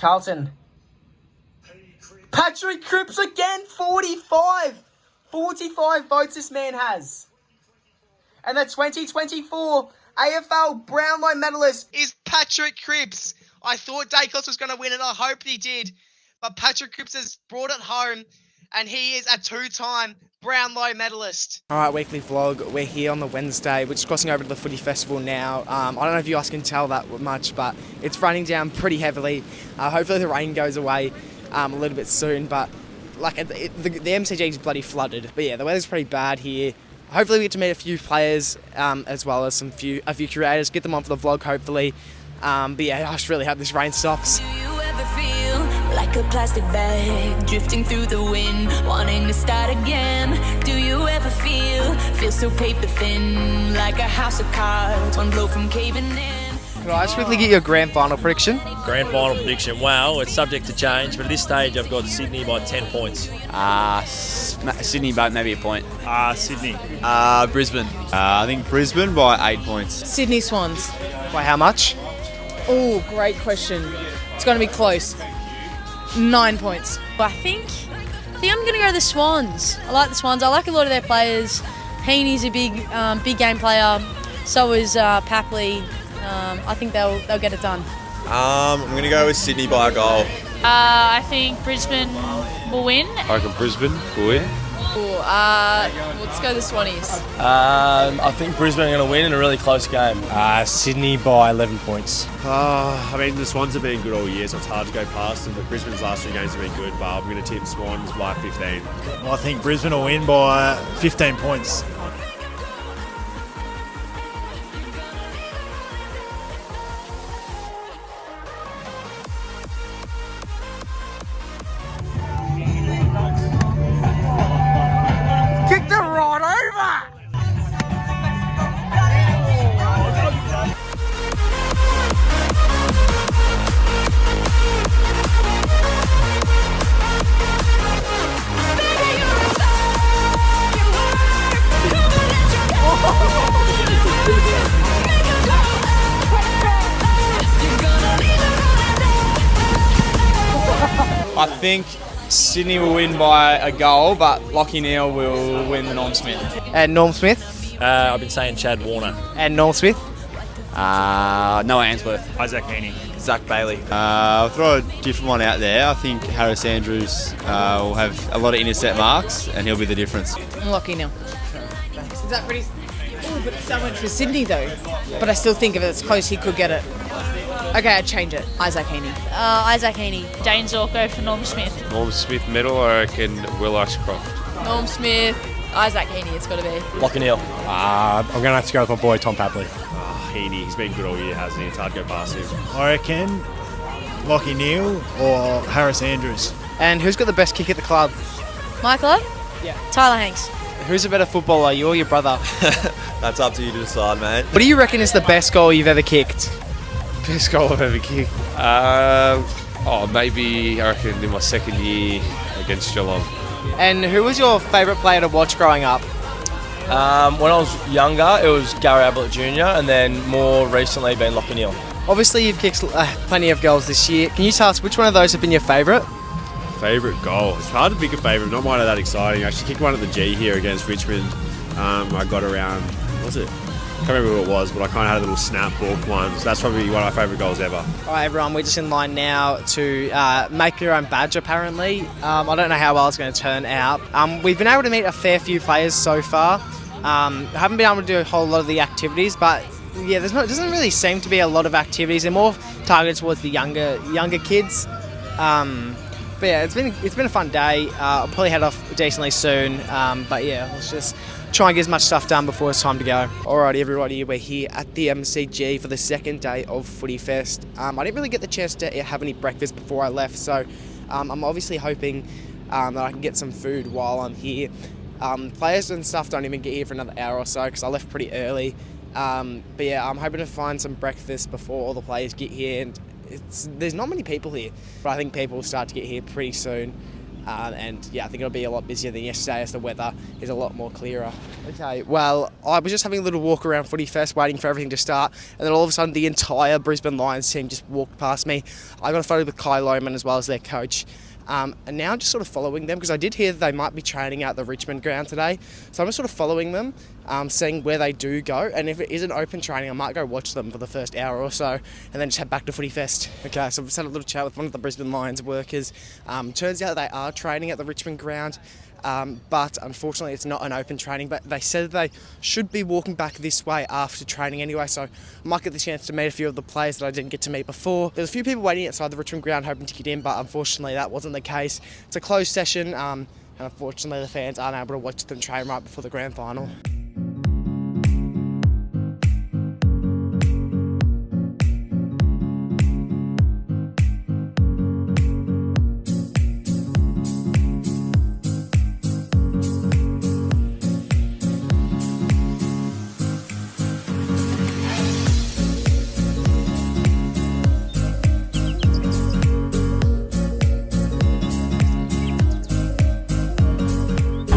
Carlton. Patrick Cripps again, 45. 45 votes this man has. And the 2024 AFL Brownlow medalist is Patrick Cripps. I thought Dacos was going to win it. I hope he did. But Patrick Cripps has brought it home. And he is a two-time Brownlow medalist. All right, weekly vlog. We're here on the Wednesday. We're just crossing over to the Footy Festival now. I don't know if you guys can tell that much, but it's raining down pretty heavily. Hopefully the rain goes away a little bit soon. But like the MCG is bloody flooded. But yeah, the weather's pretty bad here. Hopefully we get to meet a few players as well as a few creators. Get them on for the vlog, hopefully. But yeah, I just really hope this rain stops. Do you ever feel like a plastic bag drifting through the wind, wanting to start again? Do you ever feel so paper thin, like a house of cards, one blow from caving in? Can I just quickly get your grand final prediction? Grand final prediction, well, it's subject to change, but at this stage I've got Sydney by 10 points. Sydney by maybe a point. Sydney. Brisbane. I think Brisbane by 8 points. Sydney Swans. By how much? Oh, great question. It's going to be close. 9 points. I think I'm going to go the Swans. I like the Swans. I like a lot of their players. Heaney's a big game player. So is Papley. I think they'll get it done. I'm going to go with Sydney by a goal. I think Brisbane will win. I reckon Brisbane will win. Let's go the Swannies. I think Brisbane are going to win in a really close game. Sydney by 11 points. I mean, the Swans have been good all year, so it's hard to go past them, but Brisbane's last 2 games have been good, but I'm going to tip Swans by 15. I think Brisbane will win by 15 points. Kick the right over! I think Sydney will win by a goal, but Lockie Neal will win the Norm Smith. And Norm Smith? I've been saying Chad Warner. And Norm Smith? Noah Answorth. Isaac Heaney. Zach Bailey. I'll throw a different one out there. I think Harris Andrews will have a lot of intercept marks, and he'll be the difference. Lucky now. Is that pretty? Oh, but so much for Sydney though. But I still think if it's close, he could get it. Okay, I'd change it. Isaac Heaney. Isaac Heaney. Dane Zorko for Norm Smith. Norm Smith medal, I reckon Will Ashcroft. Norm Smith. Isaac Heaney, it's got to be. Lockie Neal. I'm going to have to go with my boy Tom Papley. Heaney, he's been good all year, hasn't he? It's hard to go past him. I reckon Lockie Neal or Harris Andrews. And who's got the best kick at the club? My club? Yeah. Tyler Hanks. Who's a better footballer, you or your brother? That's up to you to decide, mate. What do you reckon is the best goal you've ever kicked? Best goal I've ever kicked? Maybe I reckon in my second year against Geelong. And who was your favourite player to watch growing up? When I was younger, it was Gary Ablett Jr. and then more recently been Lockie Neal. Obviously you've kicked plenty of goals this year. Can you tell us which one of those have been your favourite? Favourite goal? It's hard to pick a favourite, not mine are that exciting. I actually kicked one at the G here against Richmond. I got around, what was it? I can't remember who it was, but I kind of had a little snap ball one. So that's probably one of my favourite goals ever. All right, everyone, we're just in line now to make your own badge, apparently. I don't know how well it's going to turn out. We've been able to meet a fair few players so far. Haven't been able to do a whole lot of the activities, but yeah, doesn't really seem to be a lot of activities. They're more targeted towards the younger kids. But yeah, it's been a fun day. I'll probably head off decently soon. But yeah, let's just try and get as much stuff done before it's time to go. Alrighty, everybody, we're here at the MCG for the second day of Footy Fest. I didn't really get the chance to have any breakfast before I left, so I'm obviously hoping that I can get some food while I'm here. Players and stuff don't even get here for another hour or so because I left pretty early. But yeah, I'm hoping to find some breakfast before all the players get here. And there's not many people here, but I think people will start to get here pretty soon. And yeah, I think it'll be a lot busier than yesterday as the weather is a lot more clearer. Okay, well, I was just having a little walk around Footy Fest waiting for everything to start, and then all of a sudden the entire Brisbane Lions team just walked past me. I got a photo with Kai Lohmann as well as their coach. And now I'm just sort of following them because I did hear that they might be training out the Richmond ground today. So I'm just sort of following them, seeing where they do go. And if it isn't open training, I might go watch them for the first hour or so and then just head back to Footy Fest. Okay, so I've just had a little chat with one of the Brisbane Lions workers. Turns out they are training at the Richmond ground. But unfortunately it's not an open training, but they said that they should be walking back this way after training anyway, so I might get the chance to meet a few of the players that I didn't get to meet before. There's a few people waiting outside the Richmond ground hoping to get in, but unfortunately that wasn't the case. It's a closed session, and unfortunately the fans aren't able to watch them train right before the grand final.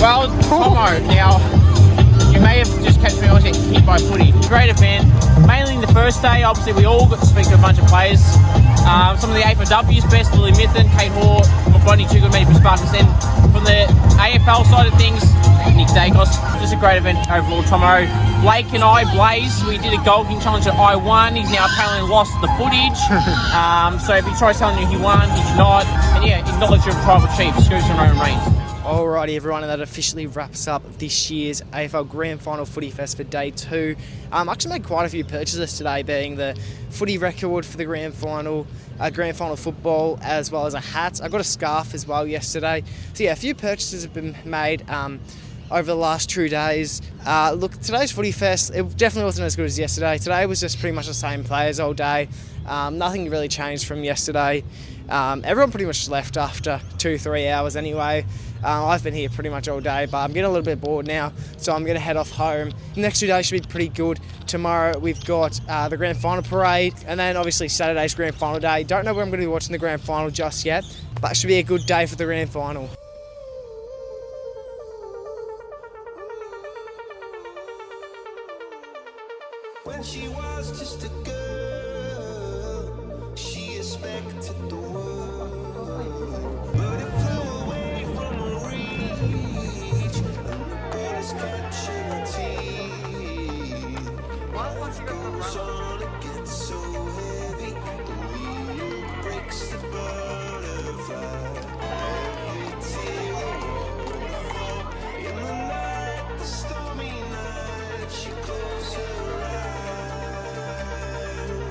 Well, Tomo, now, you may have just catch me on it, hit by footy. Great event, mainly in the first day. Obviously, we all got to speak to a bunch of players. Some of the AFLW's best, Lily Mithen, Kate Hoare, Bonnie Chukwumedi for Spartans. Then from the AFL side of things, Nick Dacos. Just a great event overall, Tomo. Blake and I, Blaze, we did a goal king challenge at I won. He's now apparently lost the footage. So if he tries telling you he won, he did not. And yeah, acknowledge your tribal chief, Scoops and Roman Reigns. Alrighty everyone, and that officially wraps up this year's AFL Grand Final Footy Fest for day 2. I actually made quite a few purchases today, being the footy record for the Grand Final football, as well as a hat. I got a scarf as well yesterday. So yeah, a few purchases have been made over the last 2 days. Look, today's Footy Fest, it definitely wasn't as good as yesterday. Today was just pretty much the same players all day. Nothing really changed from yesterday. Everyone pretty much left after 2-3 hours anyway. I've been here pretty much all day, but I'm getting a little bit bored now, so I'm going to head off home. The next 2 days should be pretty good. Tomorrow we've got the Grand Final parade, and then obviously Saturday's Grand Final day. Don't know where I'm going to be watching the Grand Final just yet, but it should be a good day for the Grand Final. When she was just a girl, she expected the world, but it flew away from her reach, and the bullets catching her teeth. Goes on, it gets so heavy, the wheel breaks the butterfly. Every tear will fall in the night, the stormy night. She closed her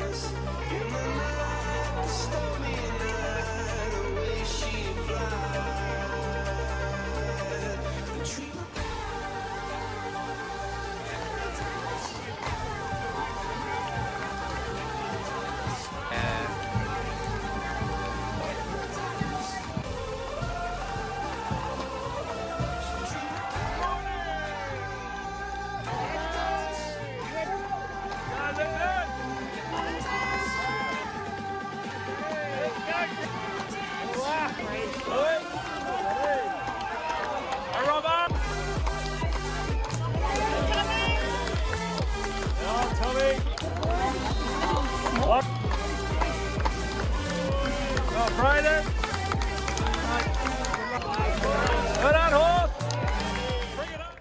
eyes. In the night, the stormy night, the way she flies. The tree.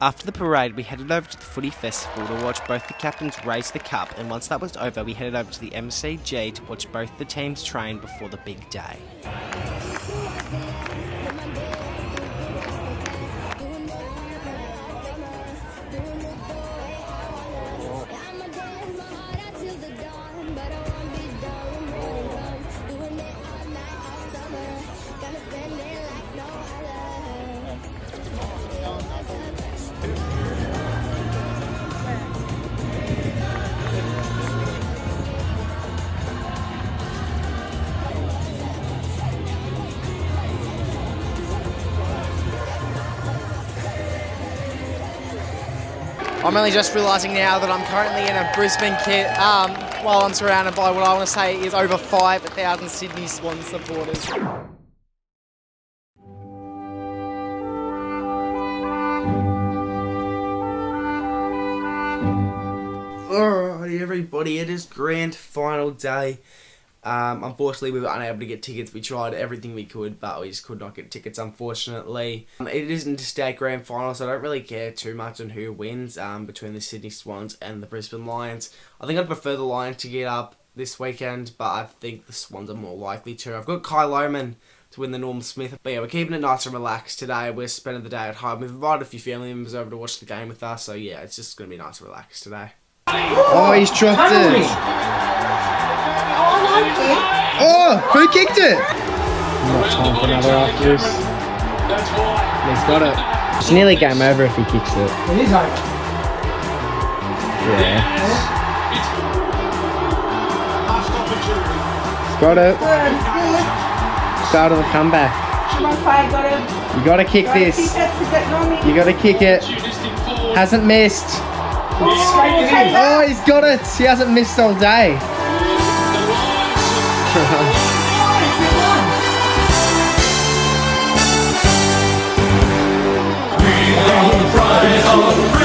After the parade, we headed over to the Footy Festival to watch both the captains raise the cup, and once that was over, we headed over to the MCG to watch both the teams train before the big day. I'm only just realising now that I'm currently in a Brisbane kit while I'm surrounded by what I want to say is over 5,000 Sydney Swans supporters. Alrighty, everybody, it is grand final day. Unfortunately, we were unable to get tickets. We tried everything we could, but we just could not get tickets, unfortunately. It is an interstate grand final, so I don't really care too much on who wins between the Sydney Swans and the Brisbane Lions. I think I'd prefer the Lions to get up this weekend, but I think the Swans are more likely to. I've got Kai Lohmann to win the Norm Smith. But yeah, we're keeping it nice and relaxed today. We're spending the day at home. We've invited a few family members over to watch the game with us, so yeah, it's just going to be nice and relaxed today. Oh, he's dropped it. Oh, who kicked it? Not time for another after this. He's got it. It's nearly game over if he kicks it. It is over. Yeah. He's got it. Start of the comeback. Come on, Clay, got it. You got to kick this. You got to kick it. Hasn't missed. Oh, he's got it. He hasn't missed all day. We are the prize of